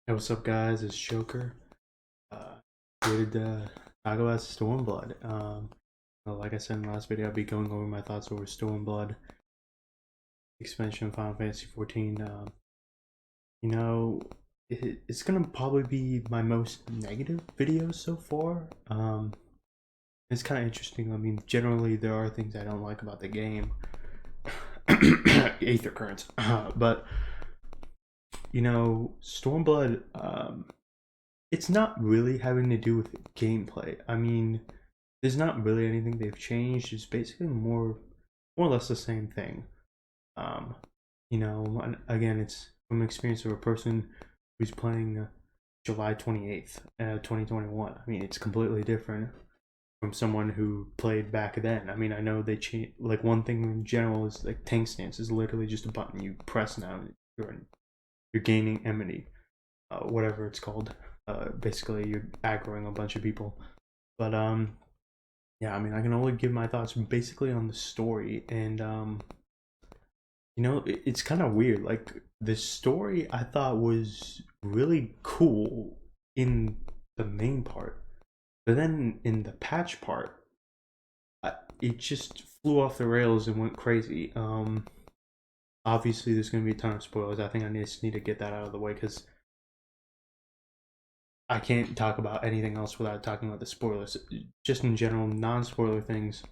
Hey, what's up, guys? It's Joker. Here to talk about Stormblood. Like I said in the last video, I'll be going over my thoughts over Stormblood expansion of Final Fantasy 14. You know, it's gonna probably be my most negative video so far. It's kind of interesting. I mean, generally there are things I don't like about the game, Aether Currents, but Stormblood. It's not really having to do with gameplay. I mean, there's not really anything they've changed. It's basically more or less the same thing. Um, and again, it's from experience of a person who's playing July 28th, 2021. I mean, it's completely different from someone who played back then. I mean, I know they change. Like, one thing in general is like tank stance is literally just a button you press now. You're gaining enmity, whatever it's called. Basically, you're aggroing a bunch of people. But yeah, I mean, I can only give my thoughts basically on the story, and it's kind of weird. Like, the story I thought was really cool in the main part, but then in the patch part, it just flew off the rails and went crazy. Obviously, there's going to be a ton of spoilers. I think I just need to get that out of the way because I can't talk about anything else without talking about the spoilers. Just in general, non-spoiler things.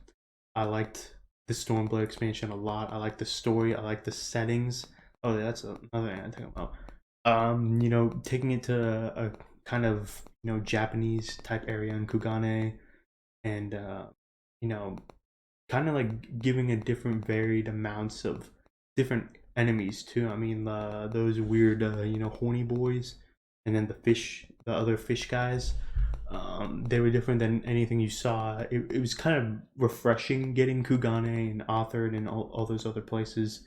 I liked the Stormblood expansion a lot. I like the story. I like the settings. Oh, that's another thing I think about. Taking it to a kind of Japanese type area in Kugane, and you know, kind of like giving a different varied amounts of different enemies too. I mean, those weird horny boys, and then the other fish guys. They were different than anything you saw. It was kind of refreshing getting Kugane and Authored and all those other places.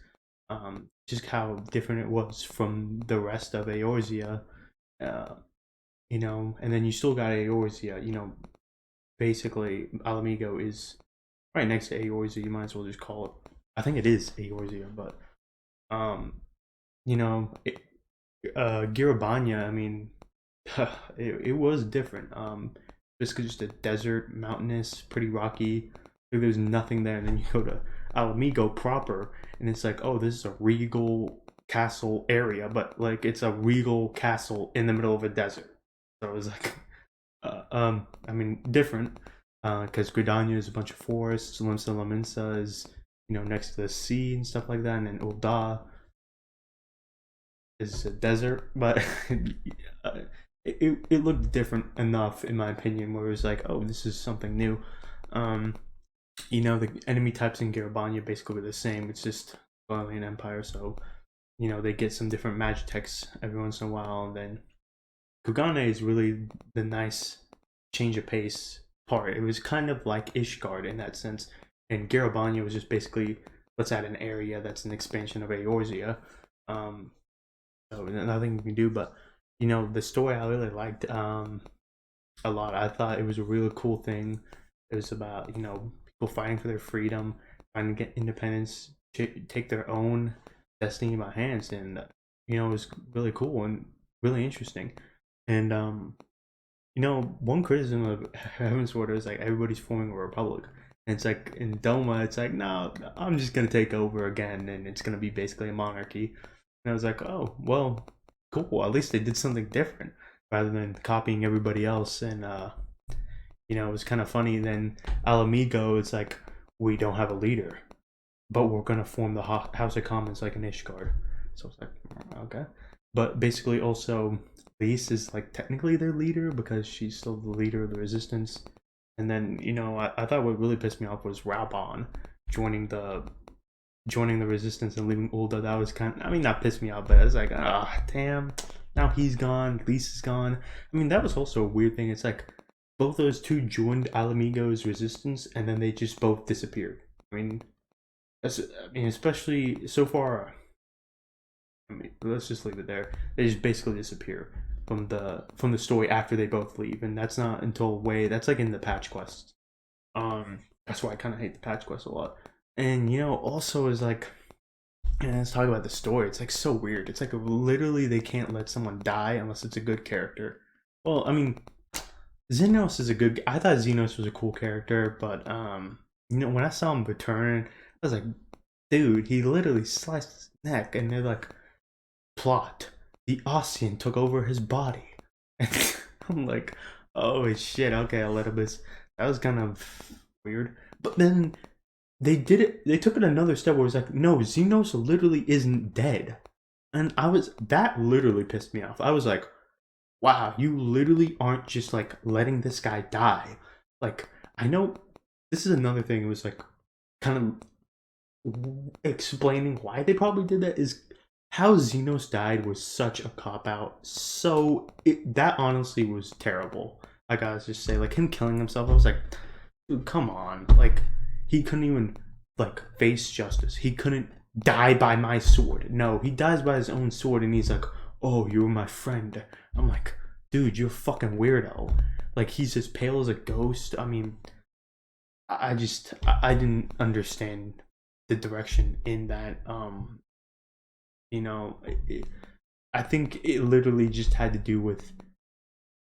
Just how different it was from the rest of Eorzea. Uh, and then you still got Eorzea. Basically, Alamigo is right next to Eorzea. You might as well just call it. I think it is Eorzea, but um, you know, it, Garabanya. I mean, it was different. Basically just a desert, mountainous, pretty rocky. Like there's nothing there, and then you go to Alamigo proper, and it's like, oh, this is a regal castle area, but like it's a regal castle in the middle of a desert. So it was like, I mean, different, because Gridania is a bunch of forests. Limsa Laminsa is next to the sea and stuff like that, and then Ul'dah is a desert, but uh, it looked different enough in my opinion, where it was like, oh, this is something new. Um, the enemy types in Garabanya basically were the same. It's just Gallian Empire, so they get some different magitechs every once in a while, and then Kugane is really the nice change of pace part. It was kind of like Ishgard in that sense, and Garabanya was just basically let's add an area that's an expansion of Eorzea. So nothing you can do, but the story I really liked a lot. I thought it was a really cool thing. It was about people fighting for their freedom, trying to get independence, take their own destiny by hands, and it was really cool and really interesting. And one criticism of Heaven's Order is like everybody's forming a republic. And it's like in Doma, it's like, no, I'm just gonna take over again, and it's gonna be basically a monarchy. And I was like, oh, well, cool. At least they did something different rather than copying everybody else. And it was kind of funny. Then Alamigo, it's like we don't have a leader, but we're gonna form the House of Commons like an Ishgard. So it's like, okay. But basically, also, Lise is like technically their leader because she's still the leader of the resistance. And then I thought what really pissed me off was Raubon joining the resistance and leaving Ul'dah. That was kind of, I mean, not pissed me off, but I was like, ah, damn. Now he's gone. Lise is gone. I mean, that was also a weird thing. It's like both those two joined Alamigo's resistance, and then they just both disappeared. I mean, especially so far. I mean, let's just leave it there. They just basically disappear from the story after they both leave, and that's not until that's like in the patch quests. That's why I kind of hate the patch quest a lot. And also is like And let's talk about the story. It's like so weird. It's like literally they can't let someone die unless it's a good character. Well, I mean, Xenos is a good. I thought Xenos was a cool character, but when I saw him return, I was like, dude, he literally sliced his neck, and they're like, plot: the Ossian took over his body, and I'm like, oh shit, okay, a little bit. That was kind of weird, but then they did it. They took it another step where it was like, no, Xenos literally isn't dead, and that literally pissed me off. I was like, wow, you literally aren't just like letting this guy die. Like, I know this is another thing. It was like kind of explaining why they probably did that is how Xenos died was such a cop out. That honestly was terrible. I gotta just say, like him killing himself, I was like, dude, come on. Like, he couldn't even like face justice. He couldn't die by my sword. No, he dies by his own sword, and he's like, oh, you were my friend. I'm like, dude, you're a fucking weirdo. Like, he's as pale as a ghost. I mean, I didn't understand the direction in that. You know, I think it literally just had to do with,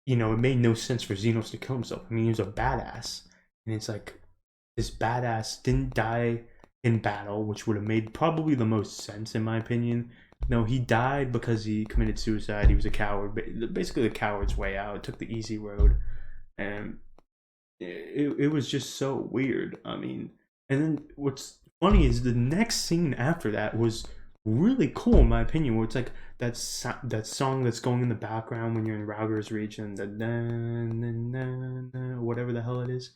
it made no sense for Xenos to kill himself. I mean, he was a badass, and it's like this badass didn't die in battle, which would have made probably the most sense in my opinion. No, he died because he committed suicide. He was a coward, basically the coward's way out. Took the easy road, and it was just so weird. I mean, and then what's funny is the next scene after that was really cool in my opinion. Where it's like that song that's going in the background when you're in Rauger's Reach and the whatever the hell it is,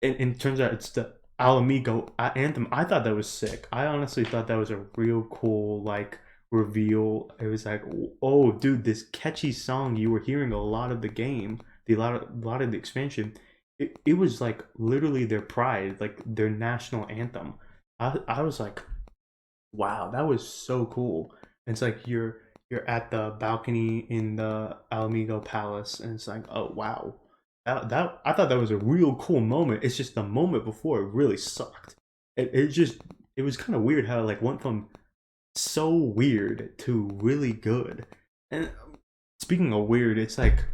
and it turns out it's the Alamigo anthem. I thought that was sick. I honestly thought that was a real cool like reveal. It was like, oh, dude, this catchy song you were hearing a lot of the game, a lot of the expansion. It was like literally their pride, like their national anthem. I was like, wow, that was so cool. And it's like you're at the balcony in the Alamigo Palace, and it's like, oh wow, that I thought that was a real cool moment. It's just the moment before it really sucked. It was kind of weird how it like went from so weird to really good. And speaking of weird, it's like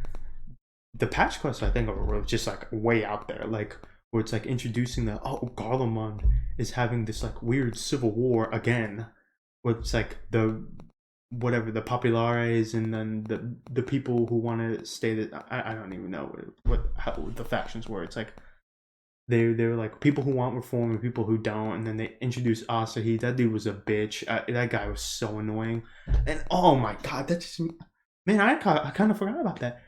the patch quests I think are just like way out there, like where it's like introducing the Garlemald is having this like weird civil war again, where it's like the whatever the populares and then the people who want to stay that I don't even know how the factions were. It's like they're like people who want reform and people who don't, and then they introduce Asahi. That dude was a bitch. That guy was so annoying, and oh my god, that just man, I kind of forgot about that.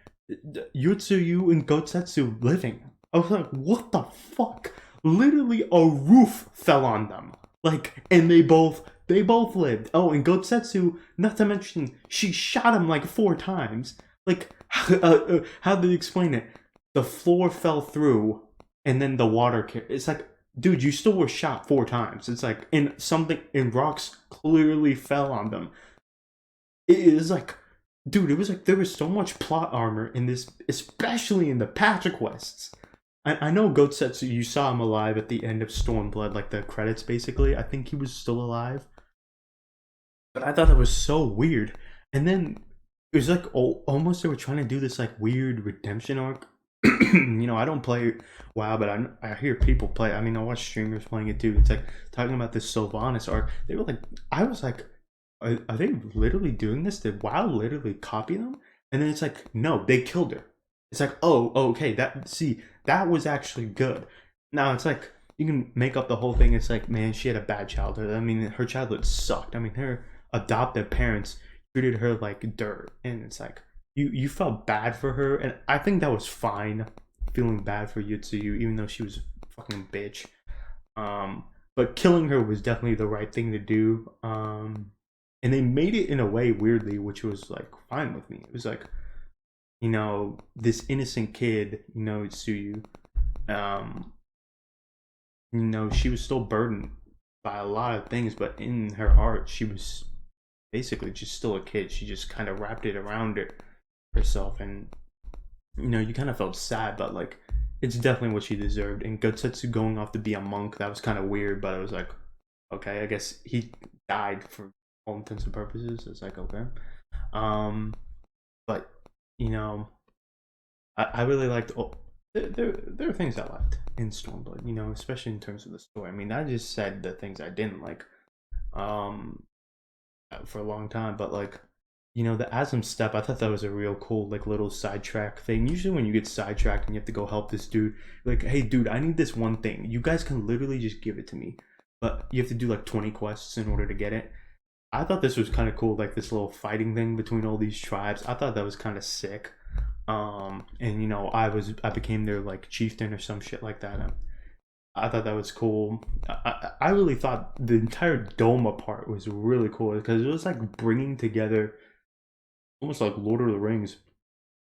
Yutsuyu and Gotsetsu living. I was like, what the fuck? Literally a roof fell on them. Like, and they both lived. Oh, and Gotsetsu, not to mention, she shot him like 4 times. Like, how did they explain it? The floor fell through, and then the water. It's like, dude, you still were shot 4 times. It's like, and rocks clearly fell on them. It is like, dude, it was like there was so much plot armor in this, especially in the patch quests. I know Gotsetsu, you saw him alive at the end of Stormblood, like the credits basically. I think he was still alive. But I thought that was so weird. And then it was like almost they were trying to do this like weird redemption arc. I don't play WoW, but I hear people play. I mean, I watch streamers playing it too. It's like talking about this Sylvanas arc. They were like, I was like, are they literally doing this? Did WoW literally copy them? And then it's like, no, they killed her. It's like, oh, okay, that was actually good. Now it's like you can make up the whole thing. It's like, man, she had a bad childhood. I mean, her childhood sucked. I mean, her adoptive parents treated her like dirt, and it's like you felt bad for her, and I think that was fine, feeling bad for Yutsuyu, even though she was a fucking bitch. But killing her was definitely the right thing to do. And they made it in a way weirdly, which was like fine with me. It was like, this innocent kid, Tsuyu, she was still burdened by a lot of things, but in her heart, she was basically just still a kid. She just kind of wrapped it around herself, and you kind of felt sad, but like it's definitely what she deserved. And Gotsetsu going off to be a monk, that was kind of weird, but I was like, okay, I guess died for all intents and purposes. It's like, okay. But you know, I really liked. Oh, there are things I liked in Stormblood. You know, especially in terms of the story. I mean, I just said the things I didn't like. Um, for a long time, but like, you know, the Asm step, I thought that was a real cool like little sidetrack thing. Usually when you get sidetracked and you have to go help this dude, like, hey dude, I need this one thing. You guys can literally just give it to me, but you have to do like 20 quests in order to get it. I thought this was kind of cool, like this little fighting thing between all these tribes. I thought that was kind of sick. And you know, I became their like chieftain or some shit like that. I thought that was cool. I really thought the entire Doma part was really cool because it was like bringing together, almost like Lord of the Rings,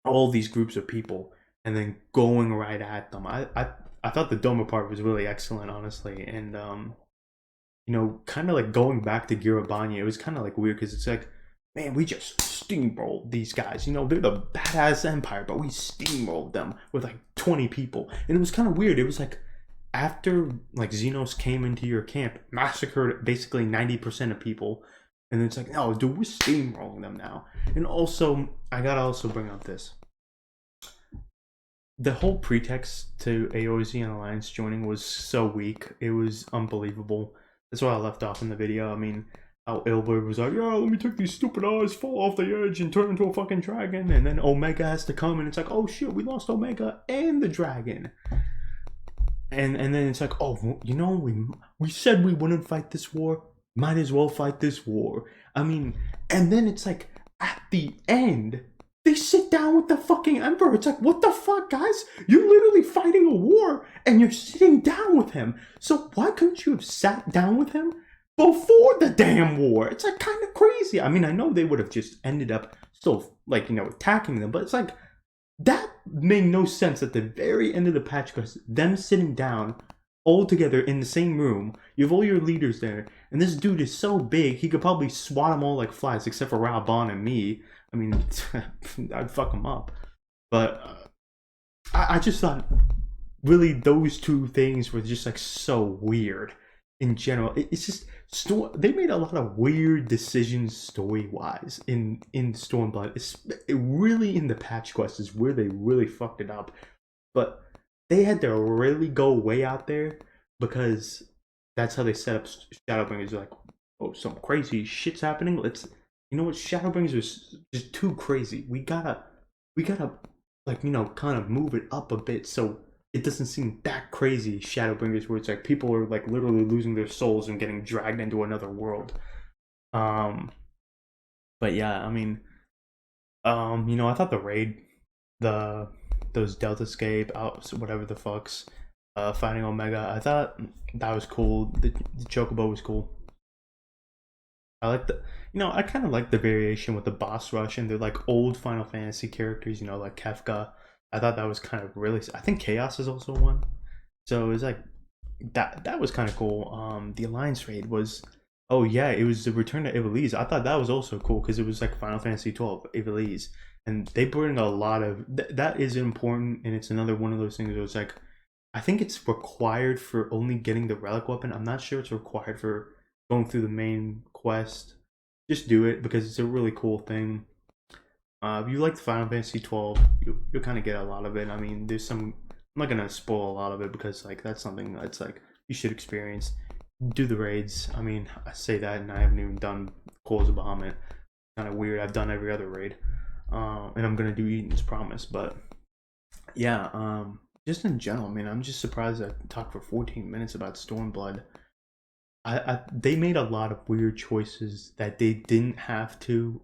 all these groups of people and then going right at them. I thought the Doma part was really excellent, honestly, and you know, kind of like going back to Girabanya, it was kind of like weird because it's like, man, we just steamrolled these guys. You know, they're the badass empire, but we steamrolled them with like 20 people, and it was kind of weird. It was like after like Xenos came into your camp, massacred basically 90% of people, and it's like, no, dude, we're steamrolling them now. And also, I gotta also bring up this. The whole pretext to Aozi and Alliance joining was so weak. It was unbelievable. That's why I left off in the video. I mean, how Ilbert was like, yeah, let me take these stupid eyes, fall off the edge, and turn into a fucking dragon. And then Omega has to come, and it's like, oh shit, we lost Omega and the dragon. And then it's like, oh, you know, we said we wouldn't fight this war. Might as well fight this war. I mean, and then it's like, at the end, they sit down with the fucking Emperor. It's like, what the fuck, guys? You're literally fighting a war, and you're sitting down with him. So why couldn't you have sat down with him before the damn war? It's like kind of crazy. I mean, I know they would have just ended up still, like, you know, attacking them, but it's like, that made no sense at the very end of the patch because them sitting down all together in the same room, you have all your leaders there, and this dude is so big he could probably swat them all like flies, except for Raubon and me. I mean, I'd fuck him up. But I just thought really those two things were just like so weird in general. It's just they made a lot of weird decisions story wise in Stormblood. It's really in the patch quest is where they really fucked it up, but they had to really go way out there because that's how they set up Shadowbringers. Like, oh, some crazy shit's happening. Let's, you know what, Shadowbringers was just too crazy. We gotta like, you know, kind of move it up a bit so it doesn't seem that crazy. Shadowbringers, where it's like people are like literally losing their souls and getting dragged into another world. But yeah, I mean, you know, I thought the raid, those Delta Scape out, whatever the fucks, fighting Omega, I thought that was cool. The Chocobo was cool. I like the, you know, I kind of like the variation with the boss rush and they're like old Final Fantasy characters, you know, like Kefka. I thought that was kind of really. I think Chaos is also one, so it was like that was kind of cool. The Alliance raid was, oh yeah, it was the Return to Ivalice. I thought that was also cool because it was like Final Fantasy 12 Ivalice, and they bring a lot of that is important, and it's another one of those things where it's like, I think it's required for only getting the relic weapon. I'm not sure it's required for going through the main quest. Just do it because it's a really cool thing. If you like the Final Fantasy 12, you'll kind of get a lot of it. I mean, there's some. I'm not gonna spoil a lot of it because like that's something that's like you should experience. Do the raids. I mean, I say that and I haven't even done Coals of Bahamut. Kind of weird. I've done every other raid, and I'm gonna do Eden's Promise. But yeah, just in general, man, I'm just surprised I talked for 14 minutes about Stormblood. They made a lot of weird choices that they didn't have to,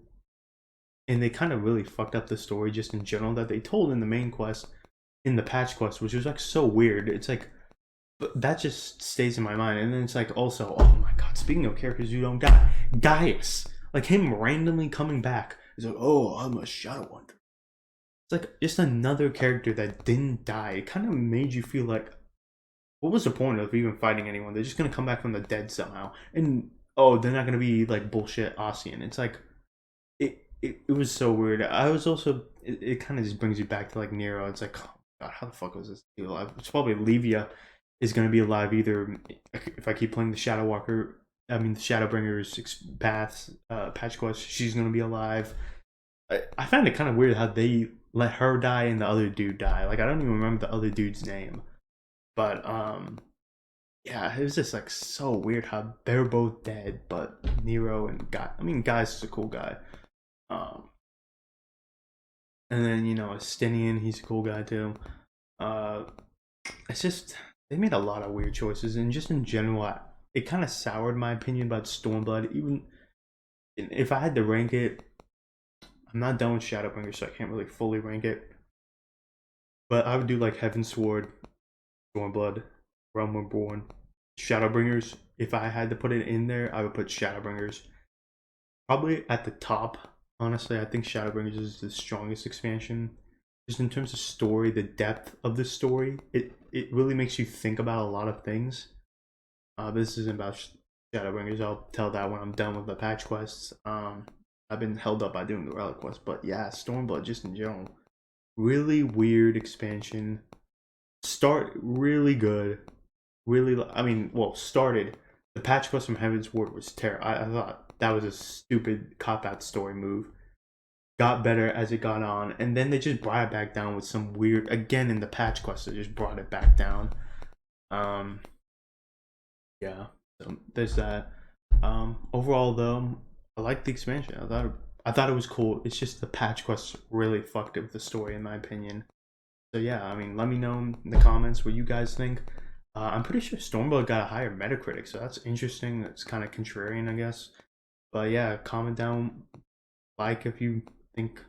and they kind of really fucked up the story just in general that they told in the main quest, in the patch quest, which was like so weird. It's like, but that just stays in my mind. And then it's like also, oh my god, speaking of characters who don't die, Gaius, like him randomly coming back. It's like, oh, I'm a Shadow Hunter. It's like just another character that didn't die. It kind of made you feel like, what was the point of even fighting anyone? They're just gonna come back from the dead somehow. And oh, they're not gonna be like bullshit Ossian. It's like, it was so weird. I was also, it kind of just brings you back to like Nero. It's like, oh god, how the fuck was this deal? It's probably Levia is going to be alive either if I keep playing the Shadow Walker I mean, the Shadowbringers paths, patch quest. She's gonna be alive. I find it kind of weird how they let her die and the other dude die. Like I don't even remember the other dude's name, but yeah, it was just like so weird how they're both dead, but Nero and Guy. I mean, Guy's is a cool guy. Um, and then Estinian, he's a cool guy too. Uh, it's just they made a lot of weird choices, and just in general, it kind of soured my opinion about Stormblood. Even if I had to rank it, I'm not done with Shadowbringers, so I can't really fully rank it. But I would do like Heaven's Sword, Stormblood, Realm Reborn, Shadowbringers. If I had to put it in there, I would put Shadowbringers probably at the top. Honestly, I think Shadowbringers is the strongest expansion. Just in terms of story, the depth of the story, it really makes you think about a lot of things. This isn't about Shadowbringers. I'll tell that when I'm done with the patch quests. I've been held up by doing the relic quest, but yeah, Stormblood just in general, really weird expansion. Start really good, really. I mean, well, started the patch quest from Heaven's Ward was terrible. I thought that was a stupid cop out story move. Got better as it got on, and then they just brought it back down with some weird. Again, in the patch quest, they just brought it back down. Um, yeah, so there's that. Overall, though, I like the expansion. I thought it was cool. It's just the patch quests really fucked up the story, in my opinion. So yeah, I mean, let me know in the comments what you guys think. I'm pretty sure Stormblood got a higher Metacritic, so that's interesting. That's kind of contrarian, I guess. But yeah, comment down, like if you think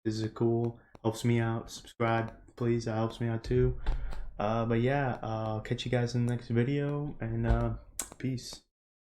this is cool. Helps me out. Subscribe, please. That helps me out too. But yeah, I'll catch you guys in the next video, and peace.